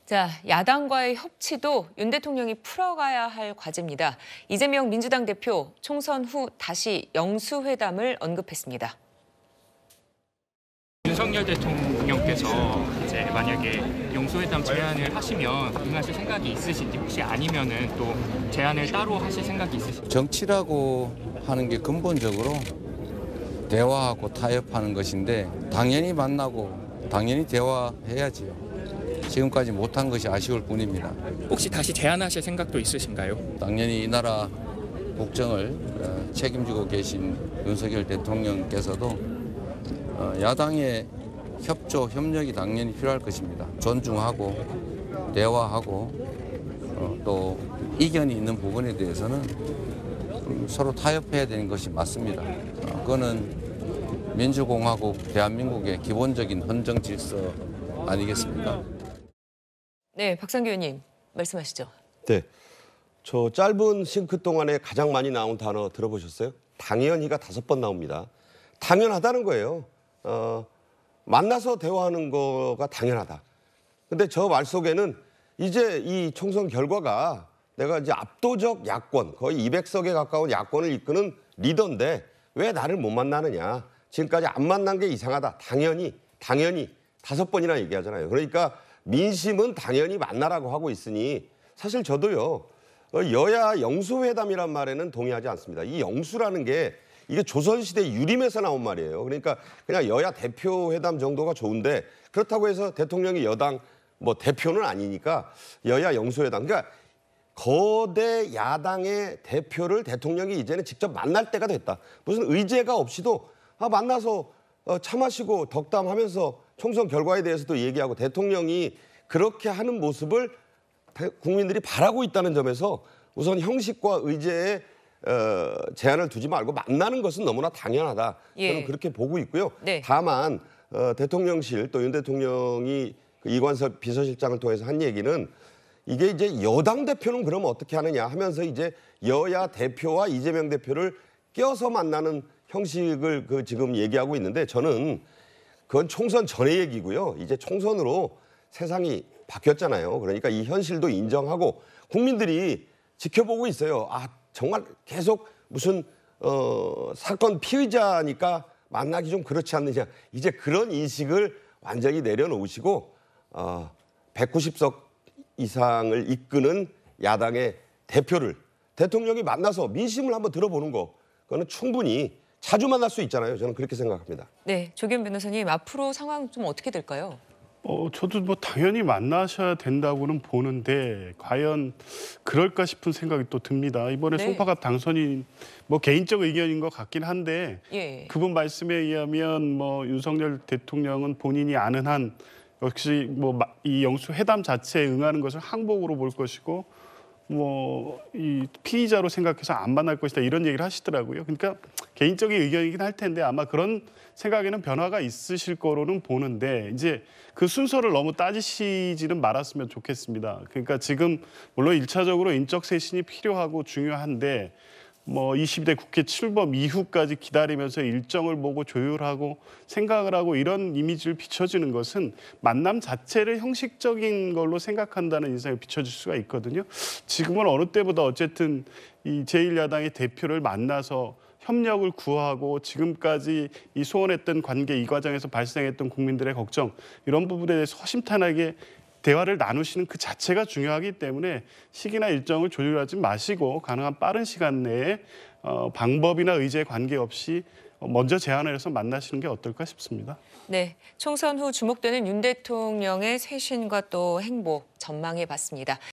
자, 야당과의 협치도 윤 대통령이 풀어가야 할 과제입니다. 이재명 민주당 대표 총선 후 다시 영수회담을 언급했습니다. 윤석열 대통령께서 이제 만약에 영수회담 제안을 하시면 응하실 생각이 있으신지, 혹시 아니면은 또 제안을 따로 하실 생각이 있으신지? 정치라고 하는 게 근본적으로 대화하고 타협하는 것인데 당연히 만나고 당연히 대화해야지요. 지금까지 못한 것이 아쉬울 뿐입니다. 혹시 다시 제안하실 생각도 있으신가요? 당연히 이 나라 국정을 책임지고 계신 윤석열 대통령께서도 야당의 협조, 협력이 당연히 필요할 것입니다. 존중하고 대화하고 또 이견이 있는 부분에 대해서는 서로 타협해야 되는 것이 맞습니다. 그거는 민주공화국 대한민국의 기본적인 헌정 질서 아니겠습니까? 네, 박상규 의원님 말씀하시죠. 네, 저 짧은 싱크 동안에 가장 많이 나온 단어 들어보셨어요? 당연히가 5번 나옵니다. 당연하다는 거예요. 만나서 대화하는 거가 당연하다. 근데 저 말 속에는 이제 이 총선 결과가 내가 이제 압도적 야권, 거의 200석에 가까운 야권을 이끄는 리더인데 왜 나를 못 만나느냐. 지금까지 안 만난 게 이상하다. 당연히 5번이나 얘기하잖아요. 그러니까 민심은 당연히 만나라고 하고 있으니 사실 저도요. 여야 영수회담이란 말에는 동의하지 않습니다. 이 영수라는 게 이게 조선시대 유림에서 나온 말이에요. 그러니까 그냥 여야 대표회담 정도가 좋은데 그렇다고 해서 대통령이 여당 뭐 대표는 아니니까 여야 영수회담. 그러니까 거대 야당의 대표를 대통령이 이제는 직접 만날 때가 됐다. 무슨 의제가 없이도 만나서 차 마시고 덕담하면서 총선 결과에 대해서도 얘기하고 대통령이 그렇게 하는 모습을 국민들이 바라고 있다는 점에서 우선 형식과 의제에 제한을 두지 말고 만나는 것은 너무나 당연하다. 저는 그렇게 보고 있고요. 네. 다만 대통령실 또 윤 대통령이 이관섭 비서실장을 통해서 한 얘기는 이게 이제 여당 대표는 그러면 어떻게 하느냐 하면서 이제 여야 대표와 이재명 대표를 껴서 만나는 형식을 지금 얘기하고 있는데 저는 그건 총선 전의 얘기고요. 이제 총선으로 세상이 바뀌었잖아요. 그러니까 이 현실도 인정하고 국민들이 지켜보고 있어요. 정말 계속 무슨 사건 피의자니까 만나기 좀 그렇지 않느냐. 이제 그런 인식을 완전히 내려놓으시고 190석 이상을 이끄는 야당의 대표를 대통령이 만나서 민심을 한번 들어보는 거 그거는 충분히 자주 만날 수 있잖아요. 저는 그렇게 생각합니다. 네, 조기현 변호사님 앞으로 상황 좀 어떻게 될까요? 저도 뭐 당연히 만나셔야 된다고는 보는데 과연 그럴까 싶은 생각이 또 듭니다. 이번에 네. 송파갑 당선인 뭐 개인적 의견인 것 같긴 한데 그분 말씀에 의하면 뭐 윤석열 대통령은 본인이 아는 한 역시 뭐 이 영수 회담 자체에 응하는 것을 항복으로 볼 것이고 뭐 이 피의자로 생각해서 안 만날 것이다 이런 얘기를 하시더라고요. 그러니까 개인적인 의견이긴 할 텐데 아마 그런 생각에는 변화가 있으실 거로는 보는데 이제 그 순서를 너무 따지시지는 말았으면 좋겠습니다. 그러니까 지금 물론 1차적으로 인적 쇄신이 필요하고 중요한데 뭐 22대 국회 출범 이후까지 기다리면서 일정을 보고 조율하고 생각을 하고 이런 이미지를 비춰지는 것은 만남 자체를 형식적인 걸로 생각한다는 인상을 비춰질 수가 있거든요. 지금은 어느 때보다 어쨌든 이 제1야당의 대표를 만나서 협력을 구하고 지금까지 이 소원했던 관계 이 과정에서 발생했던 국민들의 걱정 이런 부분에 대해서 허심탄회하게 대화를 나누시는 그 자체가 중요하기 때문에 시기나 일정을 조율하지 마시고 가능한 빠른 시간 내에 방법이나 의제에 관계없이 먼저 제안을 해서 만나시는 게 어떨까 싶습니다. 네, 총선 후 주목되는 윤 대통령의 쇄신과 또 행보 전망해 봤습니다.